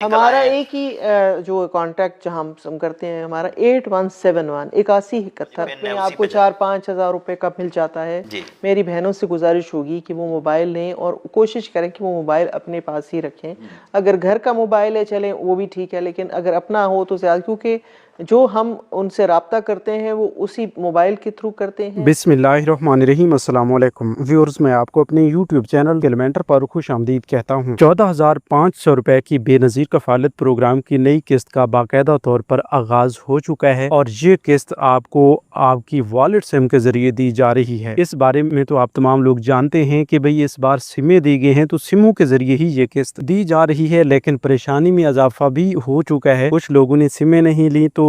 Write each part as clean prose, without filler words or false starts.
निकल हमारा आए हैं। एक ही जो कॉन्टैक्ट जहाँ हम करते हैं, हमारा 8171 8171 मैं में उसी आपको पे जा 4-5 हज़ार रुपये का मिल जाता है। जी। मेरी बहनों से गुजारिश होगी कि वो मोबाइल लें और कोशिश करें कि वो मोबाइल अपने पास ही रखें। अगर घर का मोबाइल है चलें वो भी ठीक है, लेकिन अगर अपना हो तो ज़्यादा, क्योंकि जो हम उनसे राब्ता करते हैं वो उसी मोबाइल के थ्रू करते हैं। बिस्मिल्लाहिर्रहमानिर्रहीम, अस्सलाम वालेकुम व्यूअर्स, मैं आपको अपने यूट्यूब चैनल कैलमेंटर पर खुश आमदीद कहता हूँ। 14,500 रुपए की बेनज़ीर कफालत प्रोग्राम की नई किस्त का बाकायदा तौर पर आगाज हो चुका है और ये किस्त आपको आपकी वॉलेट सिम के जरिए दी जा रही है। इस बारे में तो आप तमाम लोग जानते हैं कि भाई इस बार सिमें दी गई हैं, तो सिमों के जरिए ही ये किस्त दी जा रही है, लेकिन परेशानी में इजाफा भी हो चुका है। कुछ लोगों ने सिमें नहीं ली तो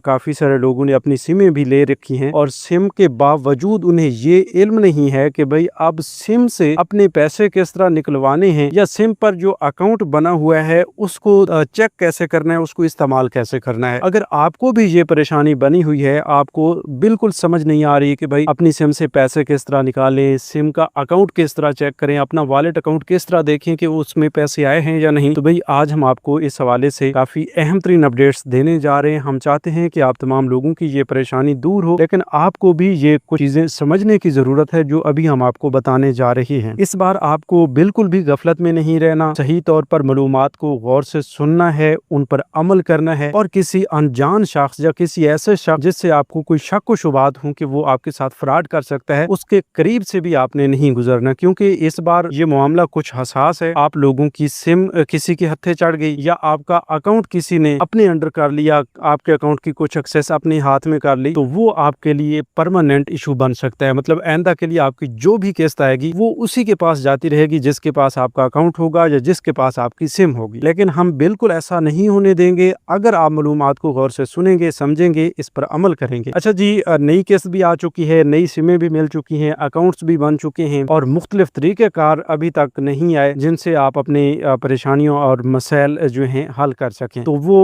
काफ़ी सारे लोगों ने अपनी सिमें भी ले रखी हैं और सिम के बावजूद उन्हें ये इल्म नहीं है कि भाई अब सिम से अपने पैसे किस तरह निकलवाने हैं या सिम पर जो अकाउंट बना हुआ है उसको चेक कैसे करना है, उसको इस्तेमाल कैसे करना है। अगर आपको भी ये परेशानी बनी हुई है, आपको बिल्कुल समझ नहीं आ रही कि भाई अपनी सिम से पैसे किस तरह निकालें, सिम का अकाउंट किस तरह चेक करें, अपना वॉलेट अकाउंट किस तरह देखें कि उसमें पैसे आए हैं या नहीं, तो भाई आज हम आपको इस हवाले से काफ़ी अहम तरीन अपडेट्स देने जा रहे हैं। हम चाहते हैं कि आप तमाम लोगों की ये परेशानी दूर हो, लेकिन आपको भी ये कुछ चीजें समझने की जरूरत है जो अभी हम आपको बताने जा रहे हैं। इस बार आपको बिल्कुल भी गफलत में नहीं रहना, सही तौर पर मालूमात को गौर से सुनना है, उन पर अमल करना है और किसी अनजान शख्स या किसी ऐसे शख्स जिससे आपको कोई शक व शुबात हो कि वो आपके साथ फ्रॉड कर सकता है, उसके करीब से भी आपने नहीं गुजरना, क्योंकि इस बार ये मामला कुछ हसास है। आप लोगों की सिम किसी के हत्थे चढ़ गई या आपका अकाउंट किसी ने अपने अंडर कर लिया, आपके अकाउंट की कुछ एक्सेस अपने हाथ में कर ली, तो वो आपके लिए परमानेंट इशू बन सकता है। मतलब आइंदा के लिए आपकी जो भी किस्त आएगी वो उसी के पास जाती रहेगी जिसके पास आपका अकाउंट होगा या जिसके पास आपकी सिम होगी। लेकिन हम बिल्कुल ऐसा नहीं होने देंगे अगर आप मालूमात को गौर से सुनेंगे, समझेंगे, इस पर अमल करेंगे। अच्छा जी, नई किस्त भी आ चुकी है, नई सिमें भी मिल चुकी हैं, अकाउंट्स भी बन चुके हैं और मुख्तलिफ तरीक़ेकार अभी तक नहीं आए जिनसे आप अपने परेशानियों और मसाइल जो हैं हल कर सकें। तो वो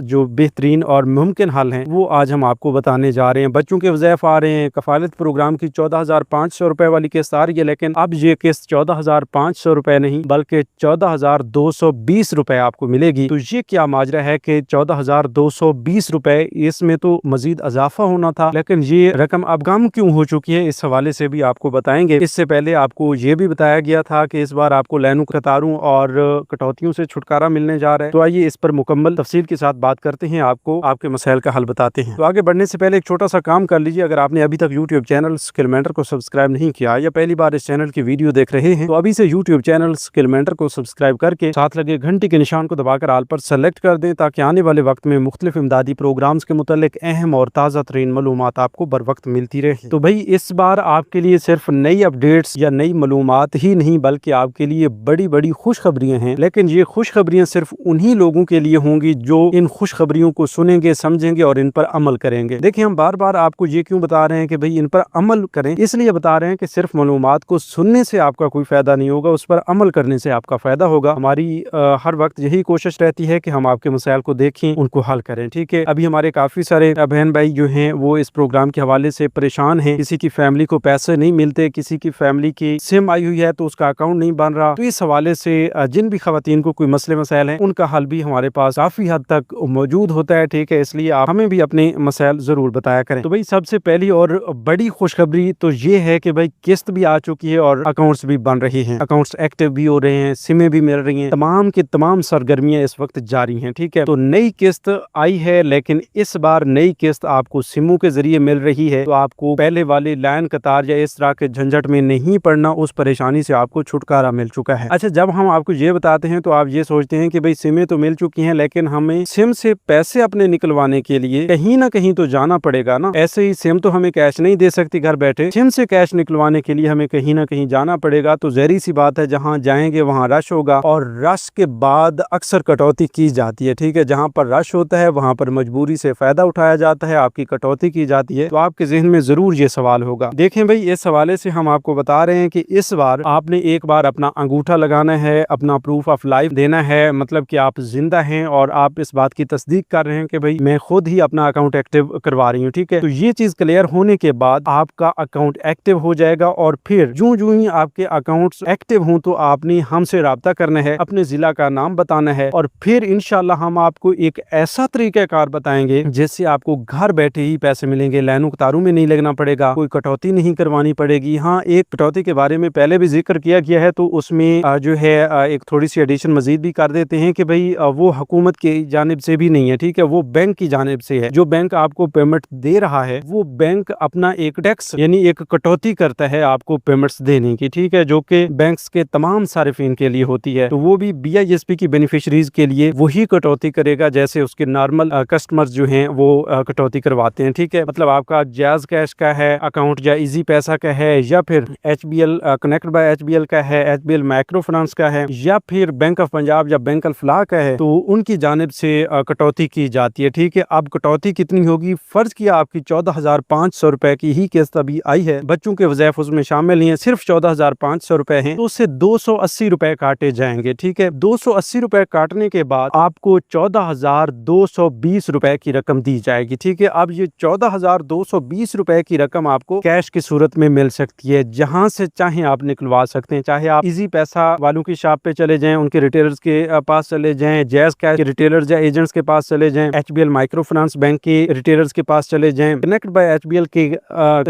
जो बेहतरीन और मुमकिन हल हैं वो आज हम आपको बताने जा रहे हैं। बच्चों के वज़ैफ़ आ रहे हैं, कफालत प्रोग्राम की 14,500 रुपए वाली किस्त आ रही है, लेकिन अब ये किस्त 14,500 रुपए नहीं बल्कि 14,220 रुपए आपको मिलेगी। तो ये क्या माजरा है कि 14,220 रुपए, इसमें तो मजीद इजाफा होना था, लेकिन ये रकम अब कम क्यों हो चुकी है, इस हवाले से भी आपको बताएंगे। इससे पहले आपको ये भी बताया गया था कि इस बार आपको लाइनों, कतारों और कटौतियों से छुटकारा मिलने जा रहा है। तो आइए इस पर मुकम्मल तफसील के साथ बात करते हैं, आपको आपके मसाइल का हल बताते हैं। तो आगे बढ़ने से पहले एक छोटा सा काम कर लीजिए। अगर आपने अभी तक यूट्यूब चैनल स्किल मेंटर को सब्सक्राइब नहीं किया या पहली बार इस चैनल की वीडियो देख रहे हैं, तो अभी से यूट्यूब चैनल स्किल मेंटर को सब्सक्राइब करके साथ लगे घंटी के निशान को दबाकर आल पर सेलेक्ट कर दें, ताकि आने वाले वक्त में मुख्तलिफ इमदादी प्रोग्राम्स के मुतालिक अहम और ताज़ा तरीन मालूमात आपको बर वक्त मिलती रहे। तो भाई इस बार आपके लिए सिर्फ नई अपडेट्स या नई मालूमात ही नहीं बल्कि आपके लिए बड़ी बड़ी खुशखबरियाँ हैं, लेकिन ये खुशखबरियाँ सिर्फ उन्हीं लोगों के लिए होंगी जो इन खुशखबरियों को सुनेंगे, समझेंगे और इन पर अमल करेंगे। देखिए, हम बार बार आपको ये क्यों बता रहे हैं कि भाई इन पर अमल करें, इसलिए बता रहे हैं कि सिर्फ मालूमात को सुनने से आपका कोई फायदा नहीं होगा, उस पर अमल करने से आपका फायदा होगा। हमारी हर वक्त यही कोशिश रहती है कि हम आपके मसाइल को देखें, उनको हल करें। ठीक है, अभी हमारे काफी सारे बहन भाई जो हैं वो इस प्रोग्राम के हवाले से परेशान हैं। किसी की फैमिली को पैसे नहीं मिलते, किसी की फैमिली की सिम आई हुई है तो उसका अकाउंट नहीं बन रहा। तो इस हवाले से जिन भी खवातीन को कोई मसले मसाइल हैं उनका हल भी हमारे पास काफी हद तक मौजूद होता है। ठीक है, इसलिए आप हमें भी अपने मसाइल जरूर बताया करें। तो भाई सबसे पहली और बड़ी खुशखबरी तो ये है कि भाई किस्त भी आ चुकी है और अकाउंट्स भी बन रहे हैं, अकाउंट्स एक्टिव भी हो रहे हैं, सिमें भी मिल रही हैं, तमाम की तमाम सरगर्मियां इस वक्त जारी हैं। ठीक है, तो नई किस्त आई है, लेकिन इस बार नई किस्त आपको सिमों के जरिए मिल रही है, तो आपको पहले वाली लाइन, कतार या इस तरह के झंझट में नहीं पड़ना, उस परेशानी से आपको छुटकारा मिल चुका है। अच्छा, जब हम आपको ये बताते हैं तो आप ये सोचते हैं कि भाई सिमें तो मिल चुकी हैं, लेकिन हमें सिम से पैसे अपने निकलवाने के लिए कहीं ना कहीं तो जाना पड़ेगा ना। ऐसे ही सिम तो हमें कैश नहीं दे सकती घर बैठे, सिम से कैश निकलवाने के लिए हमें कहीं ना कहीं जाना पड़ेगा। तो जहरी सी बात है, जहाँ जाएंगे वहाँ रश होगा और रश के बाद अक्सर कटौती की जाती है। ठीक है, जहाँ पर रश होता है वहाँ पर मजबूरी से फायदा उठाया जाता है, आपकी कटौती की जाती है। तो आपके जहन में जरूर ये सवाल होगा। देखें भाई, इस हवाले से हम आपको बता रहे हैं कि इस बार आपने एक बार अपना अंगूठा लगाना है, अपना प्रूफ ऑफ लाइफ देना है, मतलब कि आप जिंदा हैं और आप इस बात की तस्दीक कर रहे हैं कि भाई मैं खुद ही अपना अकाउंट एक्टिव करवा रही हूँ, ठीक है। तो ये चीज क्लियर होने के बाद आपका अकाउंट एक्टिव हो जाएगा और फिर जो ही आपके अकाउंट्स एक्टिव हों तो आपने हमसे राब्ता करना है, अपने जिला का नाम बताना है और फिर इंशाल्लाह हम आपको एक ऐसा तरीकाकार बताएंगे जिससे आपको घर बैठे ही पैसे मिलेंगे, लाइनों कतारों में नहीं लगना पड़ेगा, कोई कटौती नहीं करवानी पड़ेगी। हाँ, एक कटौती के बारे में पहले भी जिक्र किया गया है, तो उसमें जो है एक थोड़ी सी एडिशन मजीद भी कर देते हैं कि भाई वो हुकूमत की जानिब से भी नहीं है, ठीक है, वो बैंक की जानिब से है। जो बैंक आपको पेमेंट दे रहा है वो बैंक अपना एक टैक्स यानी एक कटौती करता है आपको पेमेंट्स देने की, ठीक है, जो कि बैंक्स के तमाम सारिफिन के लिए होती है। तो वो भी BISP की बेनिफिशरीज के लिए वही कटौती करेगा जैसे उसके नॉर्मल कस्टमर्स जो हैं वो कटौती करवाते हैं, ठीक है। मतलब आपका जायज कैश का है अकाउंट या इजी पैसा का है या फिर HBL कनेक्ट बाय HBL का है, HBL माइक्रो फाइनेंस का है या फिर बैंक ऑफ पंजाब या बैंक अल फलाह का है, तो उनकी जानिब से कटौती की जाती है, ठीक है। अब कटौती कितनी होगी? फर्ज किया आपकी 14,500 रुपए की ही किस्त अभी आई है, बच्चों के वज़ैफ उसमें शामिल नहीं है, सिर्फ 14,500 रुपए हैं, तो उससे 280 रुपए काटे जाएंगे, ठीक है। 280 रुपए काटने के बाद आपको 14,220 रुपए की रकम दी जाएगी, ठीक है। अब ये 14,220 रुपए की रकम आपको कैश की सूरत में मिल सकती है, जहां से चाहे आप निकलवा सकते हैं। चाहे आप इजी पैसा वालों की शॉप पे चले जाएं, उनके रिटेलर्स के पास चले जाएं, जायज कैश के रिटेलर्स या एजेंट्स के पास चले जाएं, HBL माइक्रो फाइनेंस बैंक के रिटेलर्स के पास चले जाएं, कनेक्ट बाय HBL के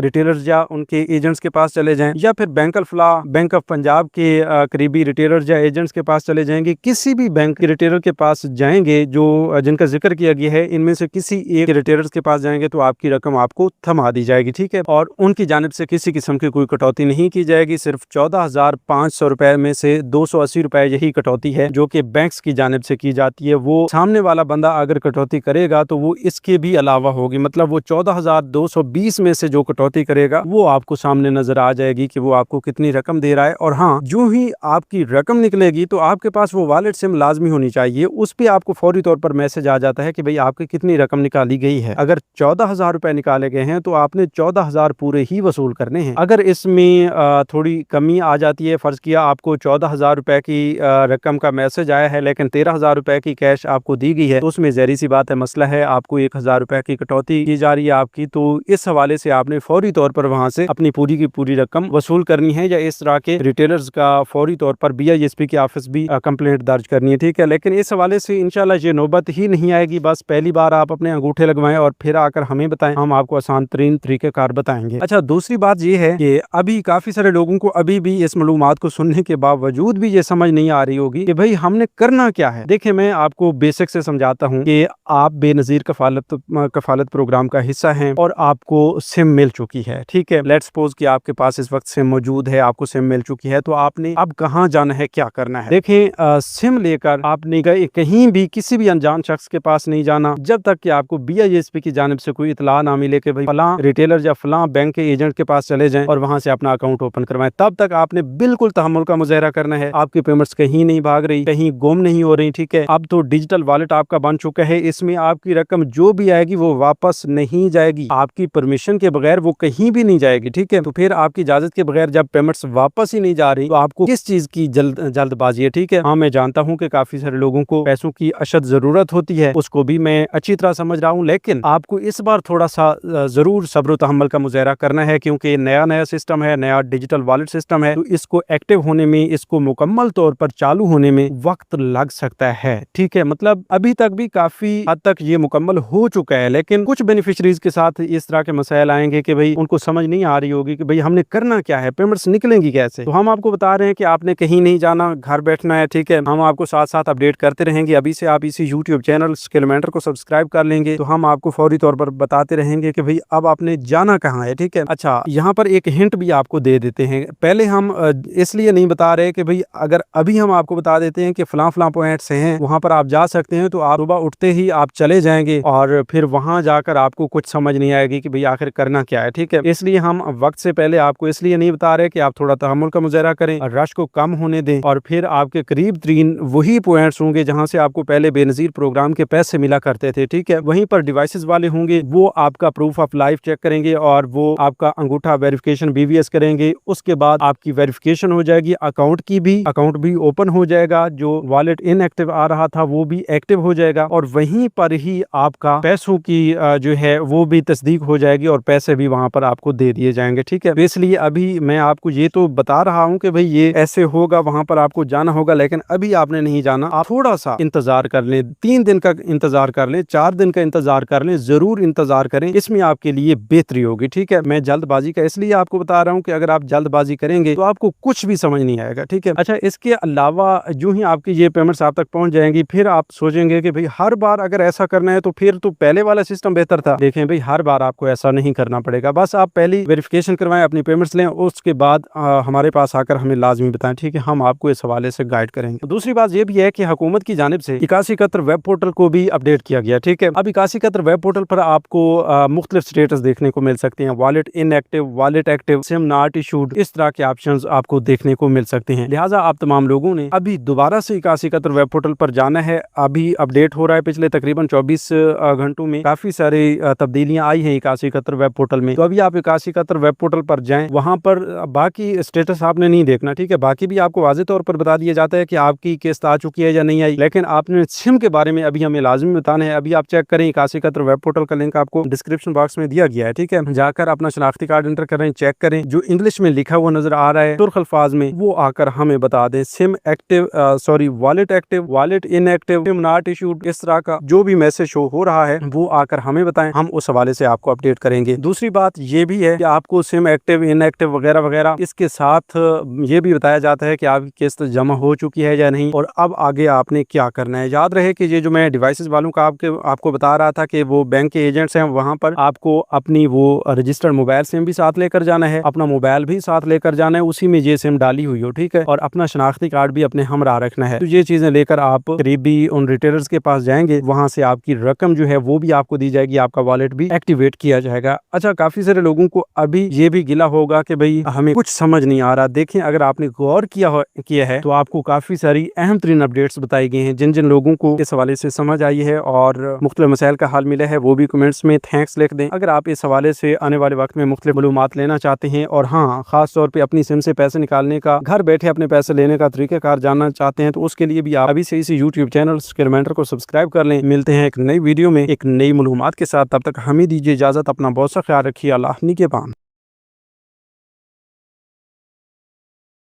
रिटेलर्स या उनके एजेंट्स के पास चले जाएं, या फिर bank Al Falah bank of Punjab के करीबी रिटेलर्स या एजेंट्स के पास चले जाएंगे। किसी भी बैंक के रिटेलर के पास जाएंगे जो जिनका जिक्र किया गया है, इनमें से किसी एक रिटेलर्स के पास जाएंगे तो आपकी रकम आपको थमा दी जाएगी, ठीक है। और उनकी जानिब से किसी किस्म की कोई कटौती नहीं की जाएगी। सिर्फ 14,500 रुपए में से 280 रुपए यही कटौती है जो कि बैंक्स की जानिब से की जाती है। वो सामने वाला बंदा अगर कटौती करेगा तो वो इसके भी अलावा होगी, मतलब वो 14,220 में से जो कटौती करेगा वो आपको सामने नजर आ जाएगी कि वो आपको कितनी रकम दे रहा है। और हाँ, जो ही आपकी रकम निकलेगी तो आपके पास वो वॉलेट सिम लाजमी होनी चाहिए, उस पे आपको फौरी तौर पर मैसेज आ जाता है कि भाई आपकी कितनी रकम निकाली गई है। अगर 14,000 रुपए निकाले गए हैं तो आपने 14,000 पूरे ही वसूल करने हैं। अगर इसमें थोड़ी कमी आ जाती है, फर्ज किया आपको 14,000 रुपए की रकम का मैसेज आया है लेकिन 13,000 रुपए की कैश आपको दी गई है, तो उसमें ज़ाहिर सी बात है मसला है, आपको 1,000 रुपए की कटौती की जा रही है आपकी। तो इस हवाले से आपने फौरी तौर पर वहां से अपनी पूरी की पूरी रकम वसूल करनी है, या इस तरह के रिटेलर्स का फौरी तौर पर BISP के ऑफिस भी कंप्लेंट दर्ज करनी है, ठीक है। लेकिन इस हवाले से इंशाल्लाह ये नौबत ही नहीं आएगी। बस पहली बार आप अपने अंगूठे लगवाएं और फिर आकर हमें बताएं, हम आपको आसान तरीन तरीकेकार बताएंगे। अच्छा, दूसरी बात ये है कि अभी काफी सारे लोगों को अभी भी इस मालूमात को सुनने के बावजूद भी ये समझ नहीं आ रही होगी कि भाई हमने करना क्या है। देखिए, मैं आपको बेसिक से समझाता हूँ कि आप बेनजीर कफालत प्रोग्राम का हिस्सा हैं और आपको सिम मिल चुकी है, ठीक है। लेट्स सपोज कि आपके पास इस वक्त सिम मौजूद है, आपको सिम मिल चुकी है, तो आपने अब कहाँ जाना है, क्या करना है। देखें, सिम लेकर आपने कहीं भी किसी भी अनजान शख्स के पास नहीं जाना जब तक कि आपको BISP की जानिब से कोई इतला ना मिले कि भाई फलां रिटेलर या फलां बैंक के एजेंट के पास चले जाएं और वहां से अपना अकाउंट ओपन करवाएं। तब तक आपने बिल्कुल तहम्मुल का मुजाहरा करना है। आपकी पेमेंट्स कहीं नहीं भाग रही, कहीं गुम नहीं हो रही, ठीक है। अब तो डिजिटल वॉलेट आपका बन चुका है, इसमें आपकी रकम जो भी आएगी वो वापस नहीं जाएगी, आपकी परमिशन के बगैर वो कहीं भी नहीं जाएगी, ठीक है। तो फिर आपकी इजाजत के बगैर जब पेमेंट्स वापस ही नहीं जा रही तो आपको किस चीज की जल्दबाजी है, ठीक है। हाँ, मैं जानता हूँ कि काफी सारे लोगों को पैसों की अशद जरूरत होती है, उसको भी मैं अच्छी तरह समझ रहा हूँ, लेकिन आपको इस बार थोड़ा सा जरूर सब्र तहम्मुल का मुजाहरा करना है, क्योंकि नया सिस्टम है, नया डिजिटल वॉलेट सिस्टम है, तो इसको एक्टिव होने में, इसको मुकम्मल तौर पर चालू होने में वक्त लग सकता है, ठीक है। मतलब अभी तक भी काफी हद तक ये मुकम्मल हो चुका है, लेकिन कुछ बेनिफिशरीज के साथ इस तरह के मसाइल आएंगे कि भाई उनको समझ नहीं आ रही होगी कि भाई हमने करना क्या है, पेमेंट्स निकलेंगी कैसे। तो हम आपको बता रहे हैं कि आपने कहीं नहीं जाना, घर बैठना है, ठीक है। हम आपको साथ साथ अपडेट करते रहेंगे। अभी से आप इसी YouTube चैनल स्किलमेंटर को सब्सक्राइब कर लेंगे तो हम आपको फौरी तौर पर बताते रहेंगे कि भाई अब आपने जाना कहाँ है, ठीक है। अच्छा, यहाँ पर एक हिंट भी आपको दे देते हैं। पहले हम इसलिए नहीं बता रहे कि भाई अगर अभी हम आपको बता देते हैं कि फलां पॉइंट्स हैं, वहां पर आप जा सकते हैं, तो आप सुबह उठते ही आप चले जाएंगे और फिर वहां जाकर आपको कुछ समझ नहीं आएगी कि भाई आखिर करना क्या है, ठीक है। इसलिए हम वक्त से पहले आपको इसलिए नहीं बता रहे कि आप थोड़ा तहम्मुल का मुजाहरा करें और रश को कम होने दें, और फिर आपके करीब तरीन वही पॉइंट्स होंगे जहां से आपको पहले बेनजीर प्रोग्राम के पैसे मिला करते थे, ठीक है। वहीं पर डिवाइसेस वाले होंगे, वो आपका प्रूफ ऑफ लाइफ चेक करेंगे और वो आपका अंगूठा वेरिफिकेशन BVS करेंगे। उसके बाद आपकी वेरिफिकेशन हो जाएगी, अकाउंट भी ओपन हो जाएगा, जो वॉलेट इनएक्टिव आ रहा था वो भी एक्टिव हो जाएगा, और वहीं पर पर ही आपका पैसों की जो है वो भी तस्दीक हो जाएगी और पैसे भी वहां पर आपको दे दिए जाएंगे। ठीक है, तो इसलिए अभी मैं आपको ये तो बता रहा हूँ कि भाई ये ऐसे होगा, वहां पर आपको जाना होगा, लेकिन अभी आपने नहीं जाना। आप थोड़ा सा इंतजार कर लें, 3 दिन का इंतजार कर लें, 4 दिन का इंतजार कर लें, जरूर इंतजार करें, इसमें आपके लिए बेहतरी होगी। ठीक है, मैं जल्दबाजी का इसलिए आपको बता रहा हूँ कि अगर आप जल्दबाजी करेंगे तो आपको कुछ भी समझ नहीं आएगा। ठीक है, अच्छा, इसके अलावा जो ही आपकी ये पेमेंट्स आप तक पहुंच जाएंगी, फिर आप सोचेंगे कि भाई हर बार अगर ऐसा करना है तो फिर तो पहले वाला सिस्टम बेहतर था। देखें भाई, हर बार आपको ऐसा नहीं करना पड़ेगा। बस आप पहली वेरिफिकेशन करवाएं, अपनी पेमेंट्स लें, उसके बाद हमारे पास आकर हमें लाजमी बताएं। ठीक है, हम आपको इस हवाले से गाइड करेंगे। दूसरी बात ये भी है कि हुकूमत की जानिब से 8171 वेब पोर्टल को भी अपडेट किया गया। ठीक है, अब 8171 वेब पोर्टल पर आपको मुख्तलिफ स्टेटस देखने को मिल सकते हैं, wallet inactive, wallet active, SIM not issued, इस तरह के ऑप्शंस आपको देखने को मिल सकते हैं। लिहाजा आप तमाम लोगों ने अभी दोबारा से 8171 वेब पोर्टल पर जाना है। अभी अपडेट हो रहा है, पिछले तकरीबन 24 घंटों में काफी सारी तब्दीलियां आई हैं 8171 वेब पोर्टल में। तो अभी आप 8171 वेब पोर्टल पर जाएं, वहां पर बाकी स्टेटस आपने नहीं देखना। ठीक है, बाकी भी आपको वाज़ेह तौर पर बता दिया जाता है कि आपकी किस्त आ चुकी है या नहीं आई, लेकिन आपने सिम के बारे में अभी हमें लाजमी बताना है। अभी आप चेक करें, 8171 वेब पोर्टल का लिंक आपको डिस्क्रिप्शन बॉक्स में दिया गया है। ठीक है, जाकर अपना शनाख्ती कार्ड एंटर करें, चेक करें, जो इंग्लिश में लिखा हुआ नजर आ रहा है तुर्क अल्फाज में, वो आकर हमें बता दें। SIM active, sorry wallet active, wallet inactive, SIM not issued, इस तरह का जो भी मैसेज शो हो रहा है वो आकर हमें बताएं, हम उस हवाले से आपको अपडेट करेंगे। दूसरी बात ये भी है कि आपको सिम एक्टिव, इनएक्टिव वगैरह वगैरह, इसके साथ ये भी बताया जाता है कि आपकी किस्त जमा हो चुकी है या नहीं और अब आगे आपने क्या करना है। याद रहे कि ये जो मैं डिवाइसेस वालों का आपको बता रहा था कि वो बैंक के एजेंट्स हैं, वहां पर आपको अपनी वो रजिस्टर्ड मोबाइल सिम भी साथ लेकर जाना है, अपना मोबाइल भी साथ लेकर जाना है, उसी में ये सिम डाली हुई हो। ठीक है, और अपना शनाख्ती कार्ड भी अपने हमरा रखना है। तो ये चीजें लेकर आप करीबी उन रिटेलर्स के पास जाएंगे, वहां से आपकी रकम जो है वो भी आपको दी जाएगी, आपका वॉलेट भी एक्टिवेट किया जाएगा। अच्छा, काफी सारे लोगों को अभी ये भी गिला होगा कि भाई हमें कुछ समझ नहीं आ रहा। देखें, अगर आपने गौर किया है तो आपको काफी सारी अहम तरीन अपडेट्स बताई गई हैं। जिन जिन लोगों को इस हवाले से समझ आई है और मुख्तलिफ मसाइल का हल मिला है, वो भी कमेंट्स में थैंक्स लिख दें। अगर आप इस हवाले से आने वाले वक्त में मुख्तलिफ मालूमात लेना चाहते हैं और हाँ, खास तौर पे अपनी सिम से पैसे निकालने का, घर बैठे अपने पैसे लेने का तरीकाकार जानना चाहते हैं, तो उसके लिए भी आप अभी से इसी यूट्यूब चैनल स्किलमेंटर को सब्सक्राइब कर लें। मिलते हैं एक नई वीडियो में एक नई मालूमात के साथ, तब तक हमें दीजिए इजाजत। अपना बहुत सा ख्याल रखिए। अल्लाह निगहबान।